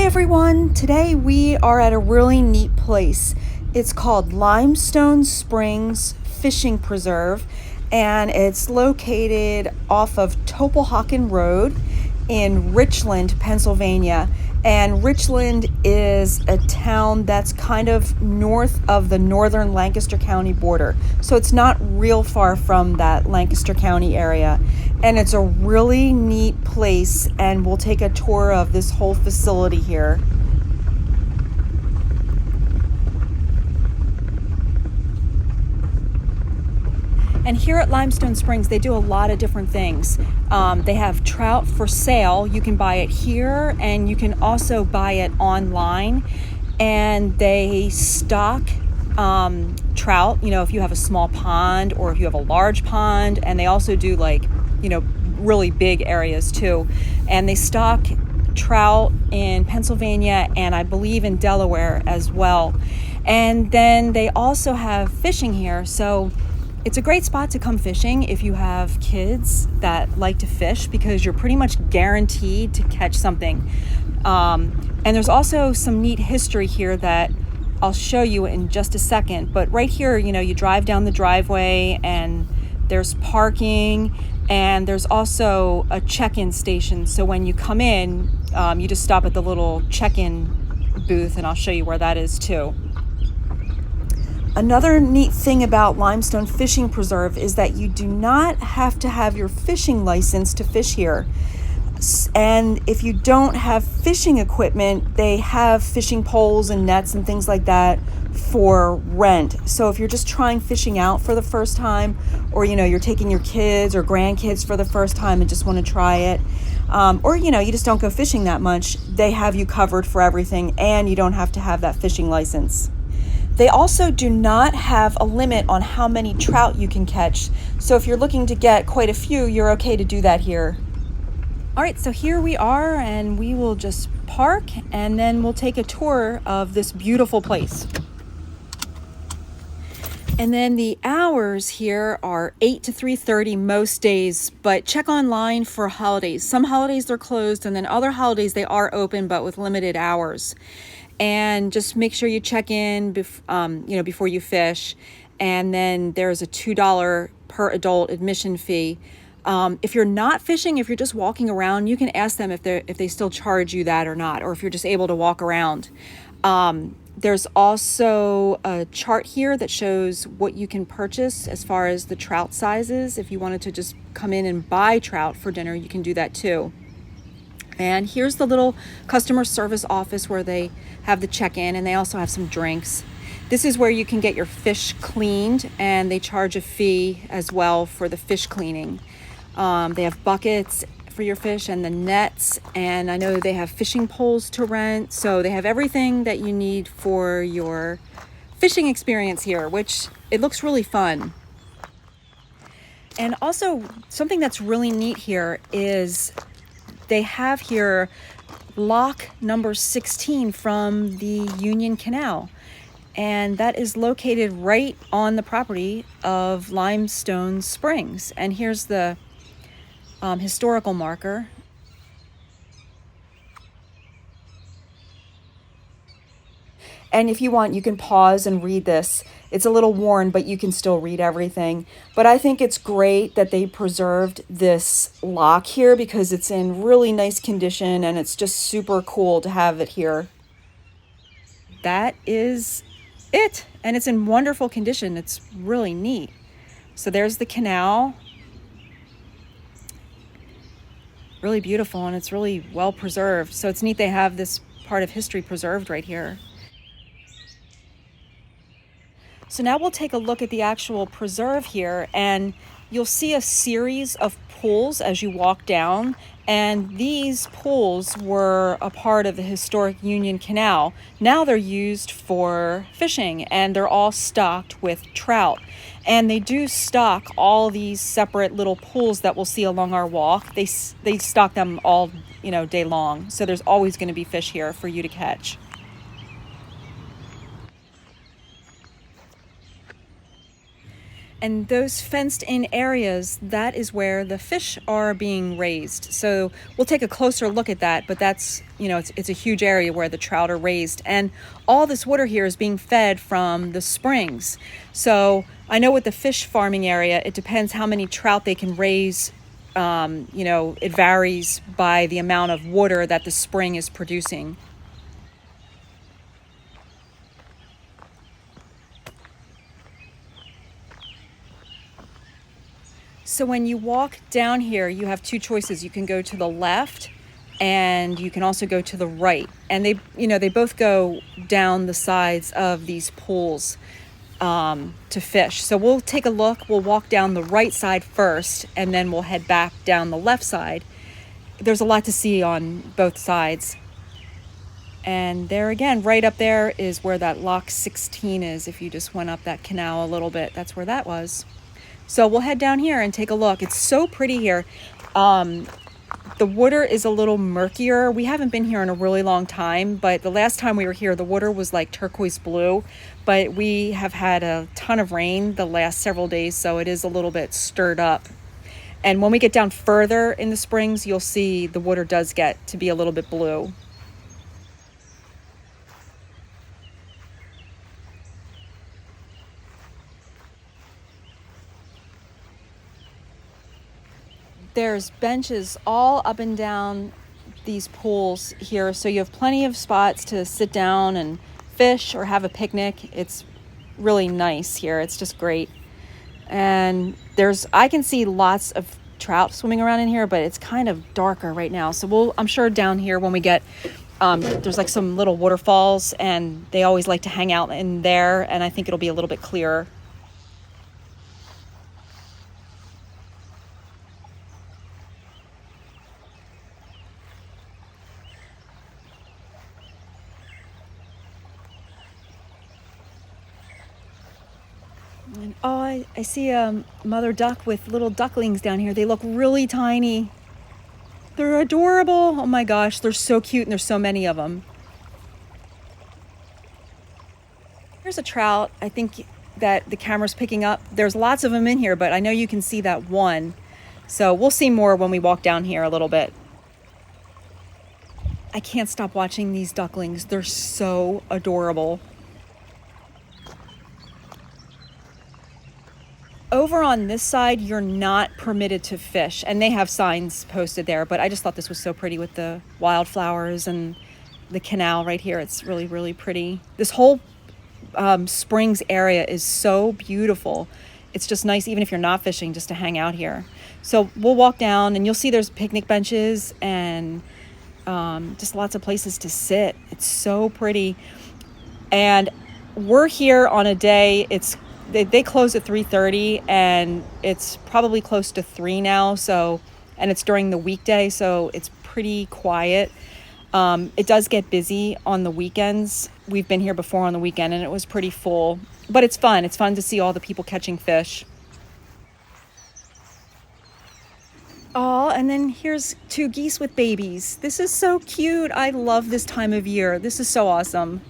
Hi everyone, today we are at a really neat place. It's called Limestone Springs Fishing Preserve, and it's located off of Topolhocken Road in Richland, Pennsylvania. And Richland is a town that's kind of north of the northern Lancaster County border. So it's not real far from that Lancaster County area. And it's a really neat place, and we'll take a tour of this whole facility here. And here at Limestone Springs, they do a lot of different things. They have trout for sale. You can buy it here, and you can also buy it online. And they stock trout, if you have a small pond or if you have a large pond. And they also do really big areas too. And they stock trout in Pennsylvania and I believe in Delaware as well. And then they also have fishing here. So it's a great spot to come fishing if you have kids that like to fish, because you're pretty much guaranteed to catch something. And there's also some neat history here that I'll show you in just a second. But right here, you drive down the driveway and there's parking, and there's also a check-in station. So when you come in, you just stop at the little check-in booth, and I'll show you where that is too. Another neat thing about Limestone Fishing Preserve is that you do not have to have your fishing license to fish here. And if you don't have fishing equipment, they have fishing poles and nets and things like that for rent. So if you're just trying fishing out for the first time, or you're taking your kids or grandkids for the first time and just want to try it, or you just don't go fishing that much, they have you covered for everything, and you don't have to have that fishing license. They also do not have a limit on how many trout you can catch. So if you're looking to get quite a few, you're okay to do that here. All right, so here we are, and we will just park, and then we'll take a tour of this beautiful place. And then the hours here are 8 to 3:30 most days, but check online for holidays. Some holidays they're closed, and then other holidays they are open, but with limited hours. And just make sure you check in before you fish. And then there's a $2 per adult admission fee. If you're not fishing, if you're just walking around, you can ask them if they still charge you that or not, or if you're just able to walk around. There's also a chart here that shows what you can purchase as far as the trout sizes. If you wanted to just come in and buy trout for dinner, you can do that too. And here's the little customer service office where they have the check-in, and they also have some drinks. This is where you can get your fish cleaned, and they charge a fee as well for the fish cleaning. They have buckets for your fish and the nets, and I know they have fishing poles to rent. So they have everything that you need for your fishing experience here, which it looks really fun. And also something that's really neat here is they have here lock number 16 from the Union Canal. And that is located right on the property of Limestone Springs. And here's the historical marker. And if you want, you can pause and read this. It's a little worn, but you can still read everything. But I think it's great that they preserved this lock here, because it's in really nice condition, and it's just super cool to have it here. That is it. And it's in wonderful condition. It's really neat. So there's the canal. Really beautiful, and it's really well preserved. So it's neat they have this part of history preserved right here. So now we'll take a look at the actual preserve here, and you'll see a series of pools as you walk down. And these pools were a part of the historic Union Canal. Now they're used for fishing, and they're all stocked with trout. And they do stock all these separate little pools that we'll see along our walk. They stock them all, day long. So there's always going to be fish here for you to catch. And those fenced in areas, that is where the fish are being raised. So we'll take a closer look at that, but that's, it's a huge area where the trout are raised. And all this water here is being fed from the springs. So I know with the fish farming area, it depends how many trout they can raise. It varies by the amount of water that the spring is producing. So when you walk down here, you have two choices. You can go to the left and you can also go to the right. And they both go down the sides of these pools to fish. So we'll take a look. We'll walk down the right side first and then we'll head back down the left side. There's a lot to see on both sides. And there again, right up there is where that Lock 16 is. If you just went up that canal a little bit, that's where that was. So we'll head down here and take a look. It's so pretty here. The water is a little murkier. We haven't been here in a really long time, but the last time we were here, the water was like turquoise blue, but we have had a ton of rain the last several days, so it is a little bit stirred up. And when we get down further in the springs, you'll see the water does get to be a little bit blue. There's benches all up and down these pools here, so you have plenty of spots to sit down and fish or have a picnic. It's really nice here. It's just great. And I can see lots of trout swimming around in here, but it's kind of darker right now. So I'm sure down here when we get, there's like some little waterfalls and they always like to hang out in there, and I think it'll be a little bit clearer. And I see a mother duck with little ducklings down here. They look really tiny. They're adorable. Oh my gosh, they're so cute, and there's so many of them. Here's a trout, I think, that the camera's picking up. There's lots of them in here, but I know you can see that one. So we'll see more when we walk down here a little bit. I can't stop watching these ducklings. They're so adorable. Over on this side, you're not permitted to fish, and they have signs posted there, but I just thought this was so pretty with the wildflowers and the canal right here. It's really, really pretty. This whole Springs area is so beautiful. It's just nice, even if you're not fishing, just to hang out here. So we'll walk down, and you'll see there's picnic benches and just lots of places to sit. It's so pretty. And we're here on a day, they close at 3:30 and it's probably close to 3 now. And it's during the weekday, so it's pretty quiet. It does get busy on the weekends. We've been here before on the weekend and it was pretty full, but it's fun. It's fun to see all the people catching fish. Oh, and then here's 2 geese with babies. This is so cute. I love this time of year. This is so awesome.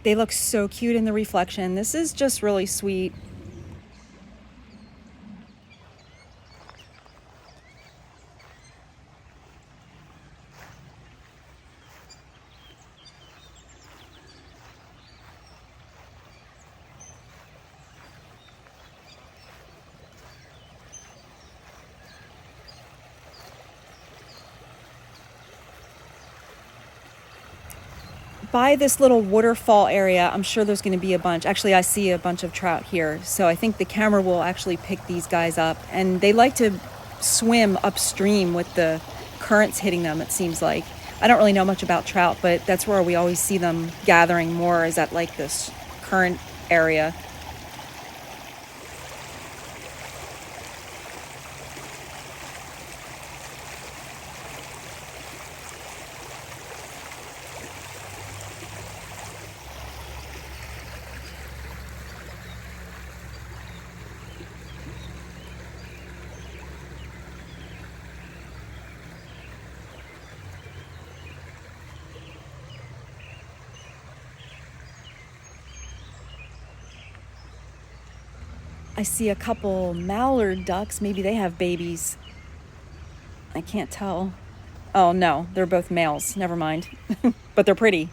They look so cute in the reflection. This is just really sweet. By this little waterfall area, I'm sure there's going to be a bunch. Actually, I see a bunch of trout here. So I think the camera will actually pick these guys up. And they like to swim upstream with the currents hitting them, it seems like. I don't really know much about trout, but that's where we always see them gathering more, is at like this current area. I see a couple mallard ducks. Maybe they have babies. I can't tell. Oh no, they're both males. Never mind. But they're pretty.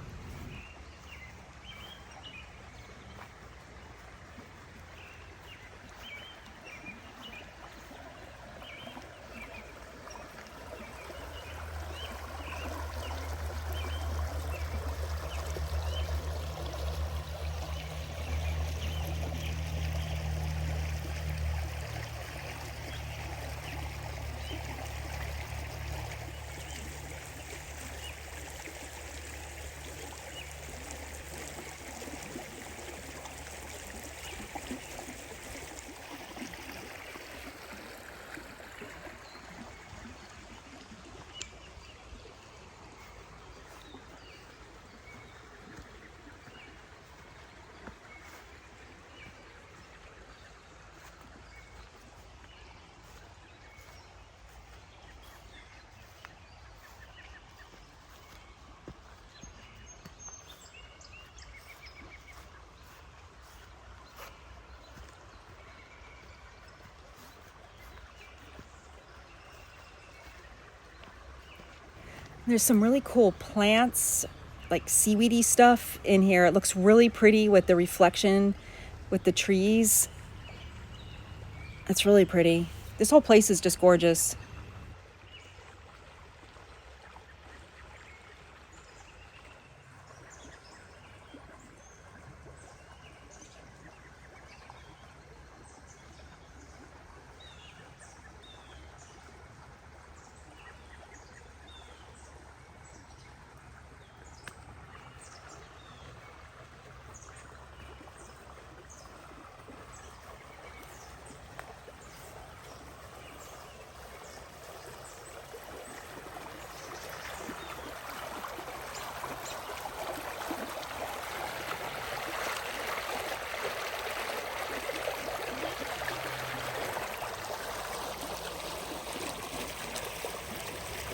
There's some really cool plants, like seaweedy stuff in here. It looks really pretty with the reflection with the trees. It's really pretty. This whole place is just gorgeous.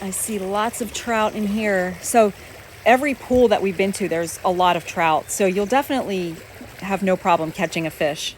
I see lots of trout in here. So every pool that we've been to, there's a lot of trout. So you'll definitely have no problem catching a fish.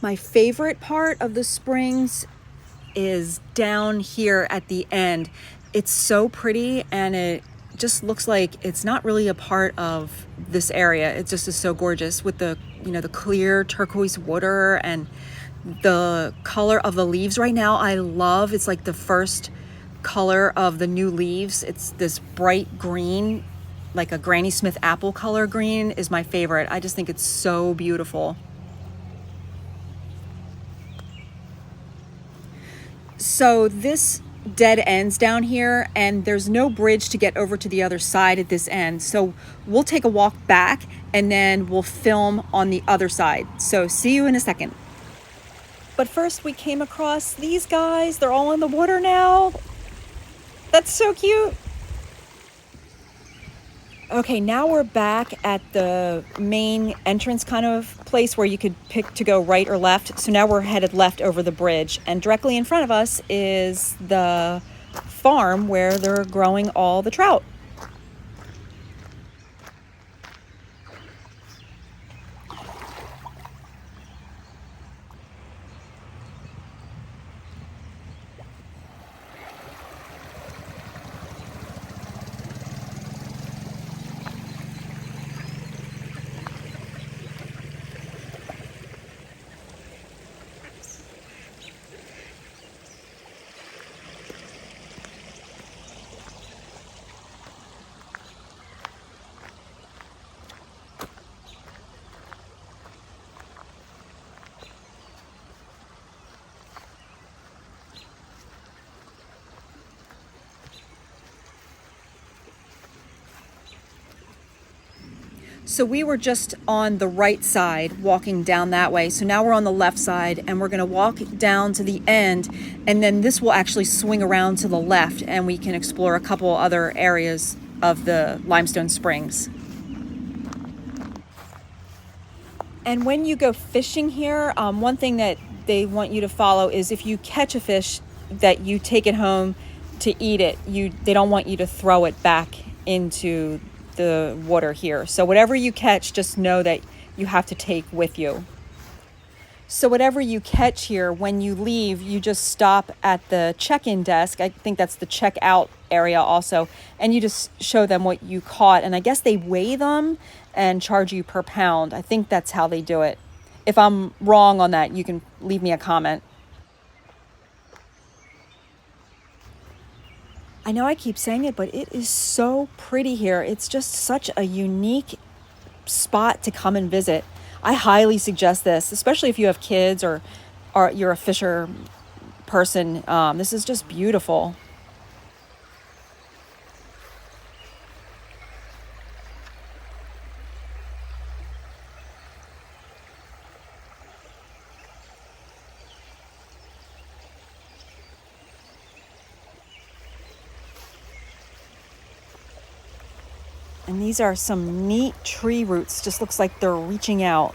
My favorite part of the springs is down here at the end. It's so pretty, and it just looks like it's not really a part of this area. It just is so gorgeous with the, the clear turquoise water and the color of the leaves right now. I love, it's like the first color of the new leaves. It's this bright green, like a Granny Smith apple color green is my favorite. I just think it's so beautiful. So this dead ends down here, and there's no bridge to get over to the other side at this end. So we'll take a walk back and then we'll film on the other side. So see you in a second. But first we came across these guys. They're all in the water now. That's so cute. Okay, now we're back at the main entrance kind of place where you could pick to go right or left. So now we're headed left over the bridge, and directly in front of us is the farm where they're growing all the trout. So we were just on the right side walking down that way. So now we're on the left side and we're going to walk down to the end, and then this will actually swing around to the left and we can explore a couple other areas of the Limestone Springs. And when you go fishing here, one thing that they want you to follow is if you catch a fish that you take it home to eat it, they don't want you to throw it back into the water here. So whatever you catch, just know that you have to take with you. So whatever you catch here, when you leave, you just stop at the check-in desk. I think that's the check-out area also. And you just show them what you caught. And I guess they weigh them and charge you per pound. I think that's how they do it. If I'm wrong on that, you can leave me a comment. I know I keep saying it, but it is so pretty here. It's just such a unique spot to come and visit. I highly suggest this, especially if you have kids or you're a fisher person. This is just beautiful. And these are some neat tree roots. Just looks like they're reaching out.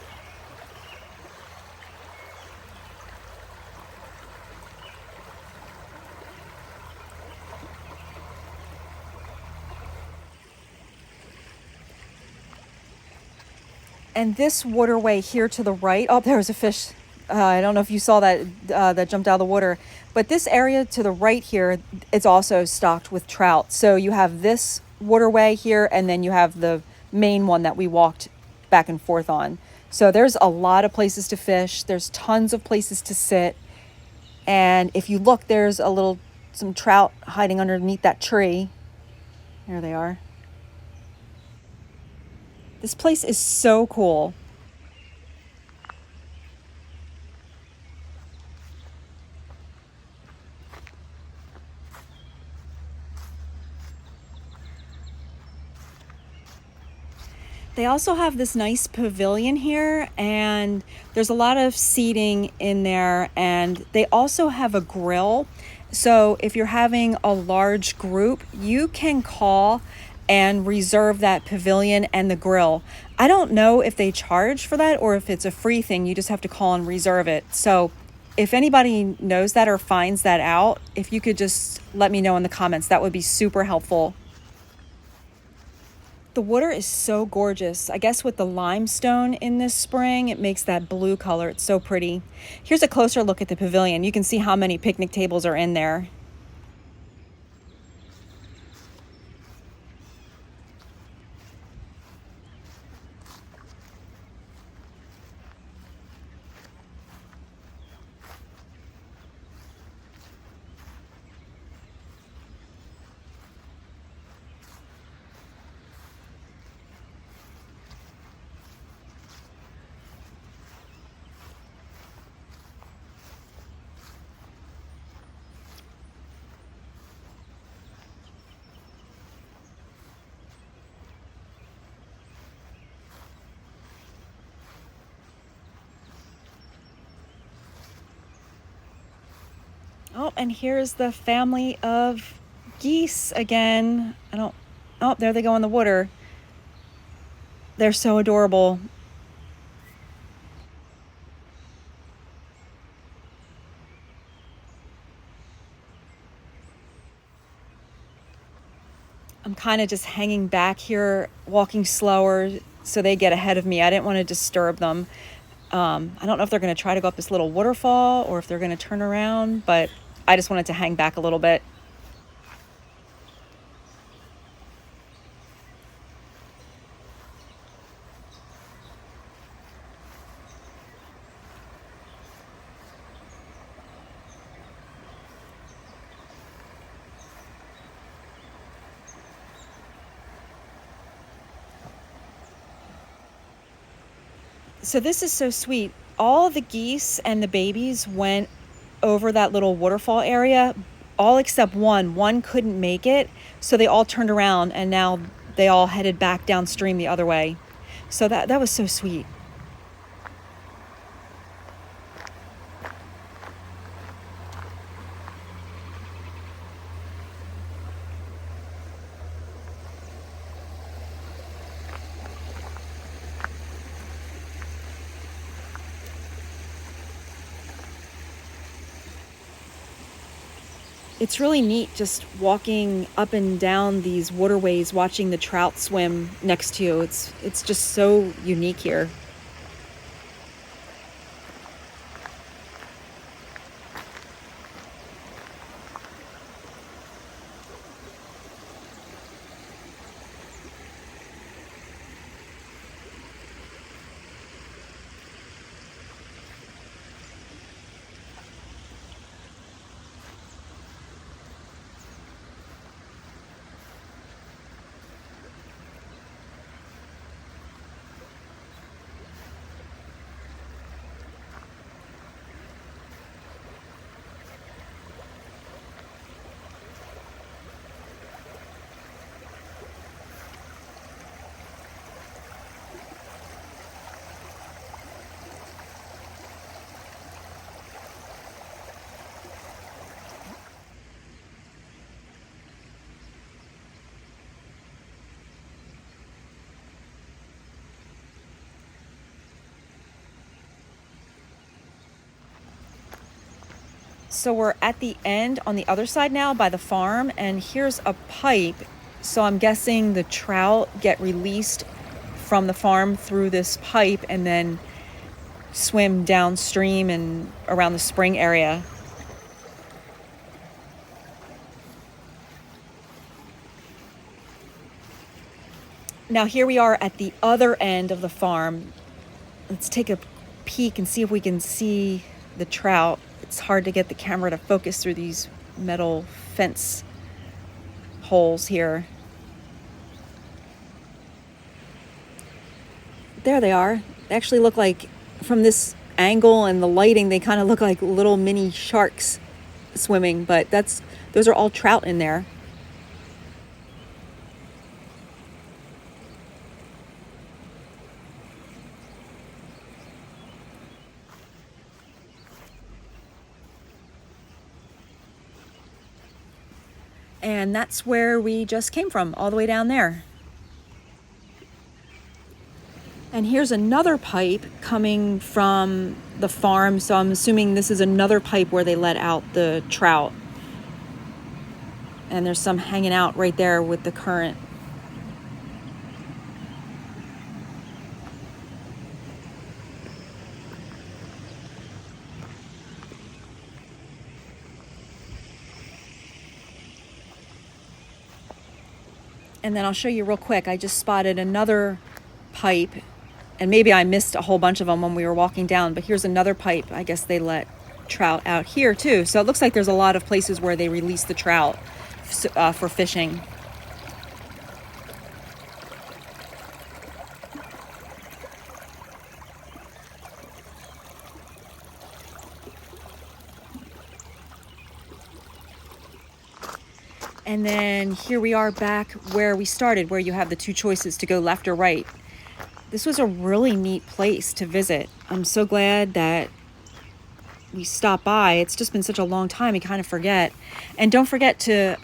And this waterway here to the right, oh, there was a fish. I don't know if you saw that that jumped out of the water. But this area to the right here, it's also stocked with trout. So you have this waterway here, and then you have the main one that we walked back and forth on. So there's a lot of places to fish. There's tons of places to sit. And if you look, there's some trout hiding underneath that tree. There they are. This place is so cool. They also have this nice pavilion here, and there's a lot of seating in there, and they also have a grill. So if you're having a large group, you can call and reserve that pavilion and the grill. I don't know if they charge for that or if it's a free thing. You just have to call and reserve it. So if anybody knows that or finds that out, if you could just let me know in the comments, that would be super helpful. The water is so gorgeous. I guess with the limestone in this spring, it makes that blue color. It's so pretty. Here's a closer look at the pavilion. You can see how many picnic tables are in there. Oh, and here's the family of geese again. Oh, there they go in the water. They're so adorable. I'm kind of just hanging back here, walking slower so they get ahead of me. I didn't want to disturb them. I don't know if they're going to try to go up this little waterfall or if they're going to turn around, but I just wanted to hang back a little bit. So this is so sweet. All the geese and the babies went over that little waterfall area, all except one. One couldn't make it, so they all turned around and now they all headed back downstream the other way. So that was so sweet. It's really neat just walking up and down these waterways, watching the trout swim next to you. It's just so unique here. So we're at the end on the other side now by the farm, and here's a pipe. So I'm guessing the trout get released from the farm through this pipe and then swim downstream and around the spring area. Now here we are at the other end of the farm. Let's take a peek and see if we can see the trout. It's hard to get the camera to focus through these metal fence holes here. There they are. They actually look like, from this angle and the lighting, they kind of look like little mini sharks swimming, but those are all trout in there. And that's where we just came from, all the way down there. And here's another pipe coming from the farm, so I'm assuming this is another pipe where they let out the trout. And there's some hanging out right there with the current. And then I'll show you real quick. I just spotted another pipe, and maybe I missed a whole bunch of them when we were walking down, but here's another pipe. I guess they let trout out here too. So it looks like there's a lot of places where they release the trout for fishing. And then here we are back where we started, where you have the two choices to go left or right. This was a really neat place to visit. I'm so glad that we stopped by. It's just been such a long time, you kind of forget. And don't forget to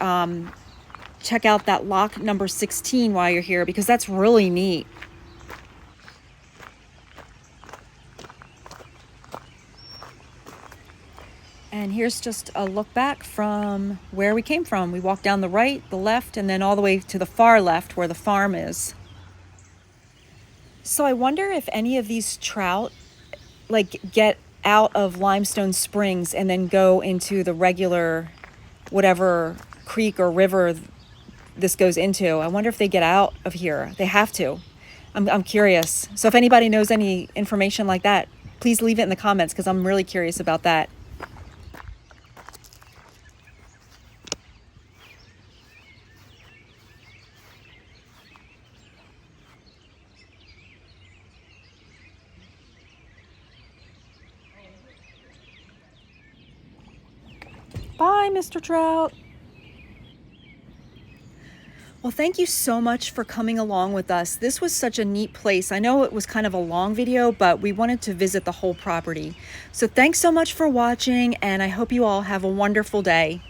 check out that lock number 16 while you're here, because that's really neat. And here's just a look back from where we came from. We walked down the right, the left, and then all the way to the far left where the farm is. So I wonder if any of these trout get out of Limestone Springs and then go into the regular whatever creek or river this goes into. I wonder if they get out of here. They have to. I'm curious. So if anybody knows any information like that, please leave it in the comments, because I'm really curious about that. Bye, Mr. Trout. Well, thank you so much for coming along with us. This was such a neat place. I know it was kind of a long video, but we wanted to visit the whole property. So thanks so much for watching, and I hope you all have a wonderful day.